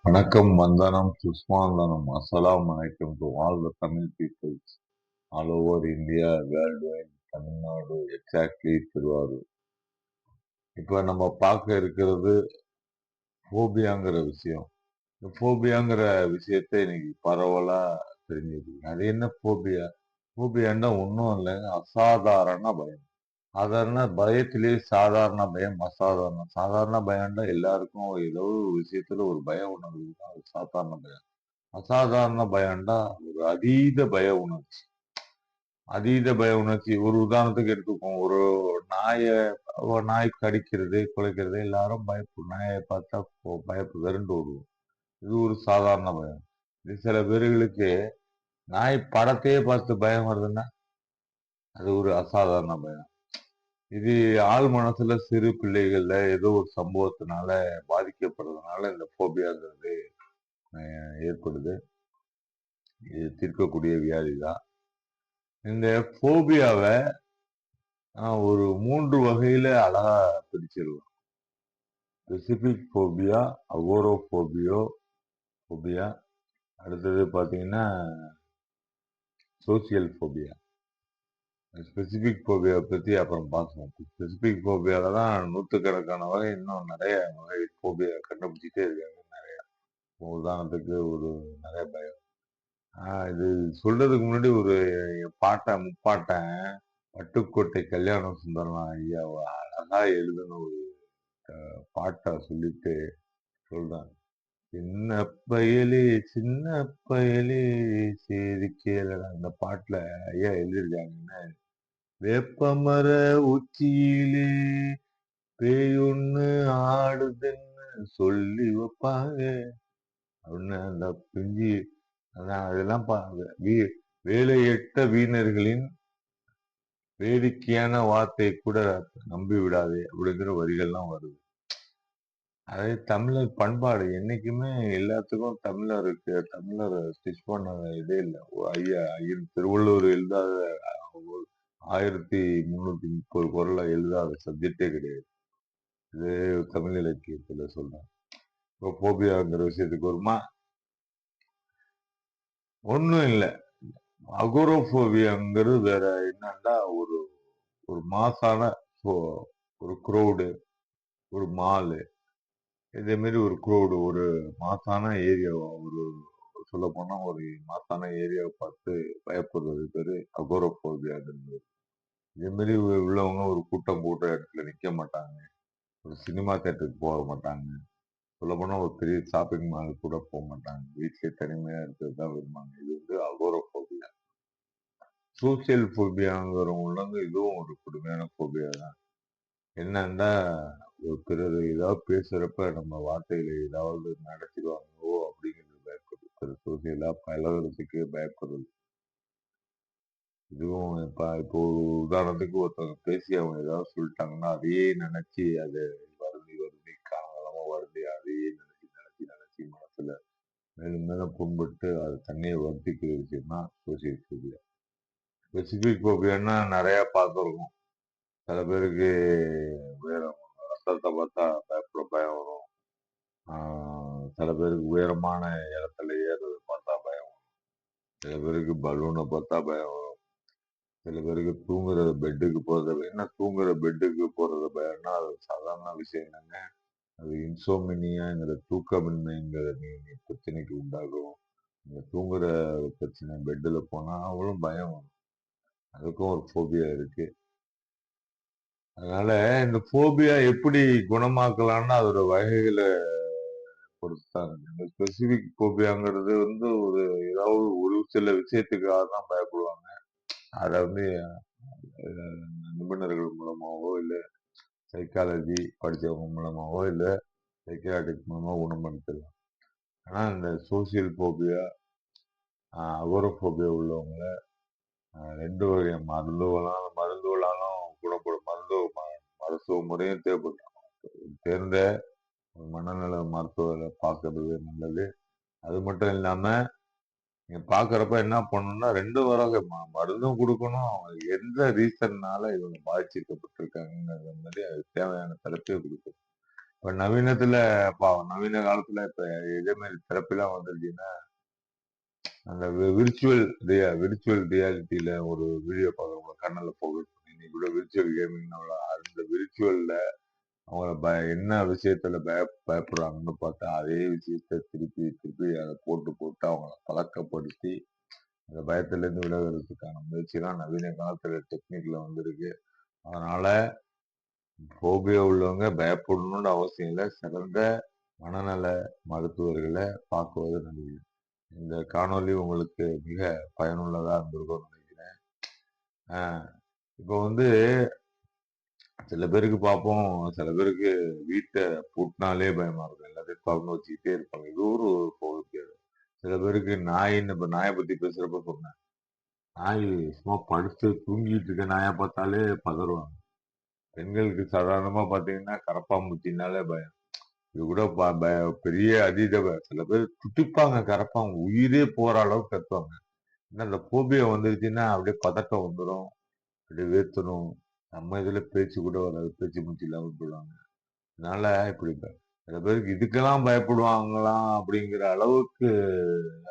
Vanakkam, Vandanam, Susmandanam, Assalamu alaikum to all the Tamil peoples all over India, worldwide, Tamil Nadu, exactly Thiruvarur. இப்ப நம்ம பார்க்க இருக்கிறது ஃபோபியாங்கிற விஷயம். இந்த ஃபோபியாங்கிற விஷயத்தை இன்னைக்கு பரவலா தெரிஞ்சது. அது என்ன ஃபோபியா? ஃபோபியான்னா ஒன்றும் இல்லைங்க, அசாதாரண பயம். சாதாரண பயத்திலேயே சாதாரண பயம், அசாதாரணம். சாதாரண பயம்னா எல்லாருக்கும் ஏதோ ஒரு விஷயத்துல ஒரு பய உணர்வு தான், அது சாதாரண பயம். அசாதாரண பயம்டா ஒரு அதீத பய உணர்ச்சி. அதீத பய உணர்ச்சி ஒரு உதாரணத்துக்கு எடுத்துப்போம். ஒரு நாய் கடிக்கிறது, குலைக்கிறது, எல்லாரும் பயப்படும். நாயை பார்த்தா பயப்பு விரண்டு ஓடுவோம். இது ஒரு சாதாரண பயம். இது சில பேர்களுக்கு நாய் படத்தையே பார்த்து பயம் வருதுன்னா அது ஒரு அசாதாரண பயம். இது ஆள் மனசுல சிறு பிள்ளைகள்ல ஏதோ ஒரு சம்பவத்தினால பாதிக்கப்படுறதுனால இந்த போபியாங்கிறது ஏற்படுது. இது தீர்க்கக்கூடிய வியாதி தான். இந்த போபியாவை ஒரு 3 வகையில அழகா பிரிச்சிருவோம். ஸ்பெசிபிக் போபியா, போபியா, அடுத்தது பாத்தீங்கன்னா சோசியல் போபியா. ஸ்பெசிபிக் போபியா பத்தி அப்புறம் பார்ப்போம். ஸ்பெசிபிக் போபியால தான் நூற்றுக்கணக்கான வகை, இன்னும் நிறைய வகை போபியா கண்டுபிடிச்சிட்டே இருக்காங்க. நிறைய உதாரணத்துக்கு ஒரு நிறைய பயம். இது சொல்றதுக்கு முன்னாடி ஒரு முப்பாட்டன் பட்டுக்கோட்டை கல்யாண சுந்தரம் ஐயா அழகா எழுதுன ஒரு பாட்டை சொல்லிட்டு சொல்றேன். சின்ன பயலே சின்ன பயலே சேதி கேளடா. அந்த பாட்டுல ஐயா எழுதியிருக்காங்கன்னா, வேப்பமர உச்சியிலே பேயொன்னு ஆடுதுன்னு சொல்லி வைப்பாங்க அப்படின்னு அந்த பிஞ்சி அதெல்லாம் வேலையற்ற வீணர்களின் வேடிக்கையான வார்த்தை கூட நம்பி விடாதே அப்படிங்கிற வரிகள்லாம் வருது. அதாவது தமிழர் பண்பாடு என்னைக்குமே எல்லாத்துக்கும் தமிழர் ஸ்டிச் பண்ண இதே இல்லை. ஐயன் திருவள்ளுவர் எழுதாத 1330 குரலை எழுதாத சப்ஜெக்டே கிடையாது. இது தமிழ் இலக்கியத்துல சொல்றேன். இப்போ போபியாங்கிற விஷயத்துக்கு வருமா? ஒன்றும் இல்லை. அகோரோபோபியாங்கிறது வேற என்னன்னா, ஒரு ஒரு மாசான ஒரு க்ரௌடு, ஒரு மாலு, இதே மாதிரி ஒரு க்ரௌடு, ஒரு மாசான ஏரியா, ஒரு சொல்ல போனா ஒரு மாசான ஏரியாவை பார்த்து பயப்படுறது பேரு அகோரோபோபியாங்கிறது. இதே மாதிரி உள்ளவங்க ஒரு கூட்டம் கூட்ட இடத்துல நிக்க மாட்டாங்க. ஒரு சினிமா தேட்டருக்கு போக மாட்டாங்க. சொல்ல போனா ஒரு பெரிய ஷாப்பிங் மால் கூட போக மாட்டாங்க. வீட்டிலே தனிமையா இருக்கிறது தான் விரும்பாங்க. இது அகோரோபோபியா. சோசியல் போபியாங்கிறவங்க இதுவும் ஒரு கொடுமையான போபியா தான். என்னன்னா, ஒரு பிறர் ஏதாவது பேசுறப்ப நம்ம வார்த்தையில ஏதாவது நடத்திடுவாங்களோ அப்படிங்கிறது பயப்படுறது. சோசியலா பழகுறதுக்கு பயப்படுறது. இதுவும் இப்போ ஒரு உதாரணத்துக்கு ஒருத்தவங்க பேசி அவங்க ஏதாவது சொல்லிட்டாங்கன்னா அதையே நினைச்சு அது வருந்தி காலங்காலமா வருந்தி அதையே நினைச்சு நினைச்சு நினைச்சு மனசுல மேலும் மேலும் புண்பட்டு அது தண்ணியை வருத்திக்கிற விஷயம் தான் சோசியல் போபியா. ஸ்பெசிபிக் போபியான்னா நிறைய பார்த்துருக்கோம். சில பேருக்கு உயரம் ரத்தத்தை பார்த்தா பயம் வரும். சில பேருக்கு உயரமான இடத்துல ஏறுறது பார்த்தா பயம் வரும். சில பேருக்கு பலூனை பார்த்தா பயம் வரும். சில பேருக்கு தூங்குற பெட்டுக்கு போறது பயம்னா அது சாதாரண விஷயம் இல்லைங்க. அது இன்சோமினியாங்கிற தூக்கமின்மைங்கிற பிரச்சனைக்கு உண்டாகும். இந்த தூங்குற பிரச்சனை பெட்டில் போனா அவளும் பயம் வரும். அதுக்கும் ஒரு போபியா இருக்கு. அதனால இந்த போபியா எப்படி குணமாக்கலாம்னா அதோட வகைகளை பொறுத்துதான். இந்த ஸ்பெசிபிக் போபியாங்கிறது ஒரு ஏதாவது ஒரு சில விஷயத்துக்காக தான் பயப்படுவாங்க. அதை நிபுணர்கள் மூலமாவோ இல்ல சைக்காலஜி படிச்சவங்க மூலமாவோ இல்ல சைக்கியாட்ரிக் மூலமா குணப்படுத்தலாம். ஆனா இந்த சோசியல் போபியா, அகோரபோபியா உள்ளவங்க 2 வகை மருந்துகளாலும் குணப்படும். மருத்துவ முறையும் தேவைப்படும். தேர்ந்த மனநல மருத்துவரை பார்க்கறது நல்லது. அது மட்டும் இல்லாம நீங்க பாக்குறப்ப என்ன பண்ணணும்னா 2 வகை மருந்தும் கொடுக்கணும். எந்த ரீசன்னால இவங்க பாதிக்கப்பட்டிருக்காங்கிற மாதிரி அது தேவையான தடுப்பே கொடுக்கணும். இப்ப நவீனத்துல நவீன காலத்துல இப்ப இதே மாதிரி தெரப்பிலாம் வந்துருச்சுன்னா, அந்த விர்ச்சுவல் ரியாலிட்டியில ஒரு வீடியோ பார்க்குறவங்க கண்ணில் போகுது. இன்னைக்கு கூட விர்ச்சுவல் கேமிங் அந்த விர்ச்சுவல்ல அவங்க என்ன விஷயத்துல பயப்படுறாங்கன்னு பார்த்தா அதே விஷயத்த திருப்பி திருப்பி அதை போட்டு போட்டு அவங்கள பழக்கப்படுத்தி அந்த பயத்துல இருந்து விலகிறதுக்கான முயற்சி தான் நவீன காலத்துல டெக்னிக்ல வந்திருக்கு. அதனால போபியா உள்ளவங்க பயப்படணும்னு அவசியம் இல்லை. சிறந்த மனநல மருத்துவர்களை பார்க்குவது நல்லது. இந்த காணொளி உங்களுக்கு மிக பயனுள்ளதா இருந்திருக்கும்னு நினைக்கிறேன். இப்போ வந்து சில பேருக்கு பார்ப்போம், சில பேருக்கு வீட்டை பூட்டினாலே பயமா இருக்கும். எல்லாத்தையும் திறந்து வச்சுக்கிட்டே இருப்பாங்க. இது ஒரு போபியா. சில பேருக்கு நாயின்னு, இப்ப நாயை பத்தி பேசுறப்ப சொன்னேன். நாய் சும்மா படுத்து தூங்கிட்டு இருக்க நாயை பார்த்தாலே பதறுவாங்க. பெண்களுக்கு சாதாரணமா பாத்தீங்கன்னா கரப்பாம்பூச்சினாலே பயம். இது கூட பெரிய அதீத பயம். சில பேர் துடிப்பாங்க, கரப்பாங்க, உயிரே போற அளவுக்கு கத்துவாங்க. ஏன்னா அந்த போபியா வந்துருச்சுன்னா அப்படியே பதட்டம் வந்துடும், அப்படியே வேர்த்தணும். நம்ம இதுல பேச்சு கூட வராது, பேச்சு மூச்சு இல்லாம போயிடுவாங்க. அதனால இப்படி சில பேருக்கு இதுக்கெல்லாம் பயப்படுவாங்களாம் அப்படிங்கிற அளவுக்கு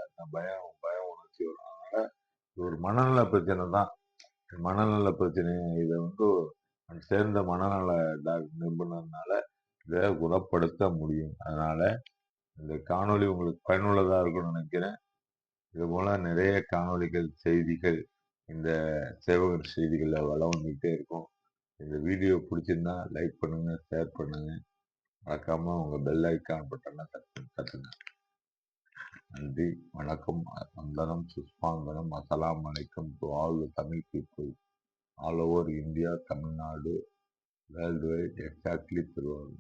அந்த பயம் பயம் உணர்ச்சி வரும். அதனால இது ஒரு மனநல பிரச்சனை தான். மனநல பிரச்சனை இதை வந்து சேர்ந்த மனநல நிபுணர்னால இதை குணப்படுத்த முடியும். அதனால இந்த காணொளி உங்களுக்கு பயனுள்ளதா இருக்கும்னு நினைக்கிறேன். இது போல நிறைய காணொளிகள், செய்திகள் இந்த சேவகர் செய்திகளில் வளம் வந்துகிட்டே இருக்கும். இந்த வீடியோ பிடிச்சிருந்தா லைக் பண்ணுங்க, ஷேர் பண்ணுங்க, மறக்காம உங்க பெல் ஐக்கான் பட்டனை தட்டுங்க. நன்றி, வணக்கம், வந்தனம், சுஷ்மாந்தனம், அஸ்ஸலாமு அலைக்கும் to all Tamil people all over India, Tamil Nadu, world wide, exactly Thiruvarur.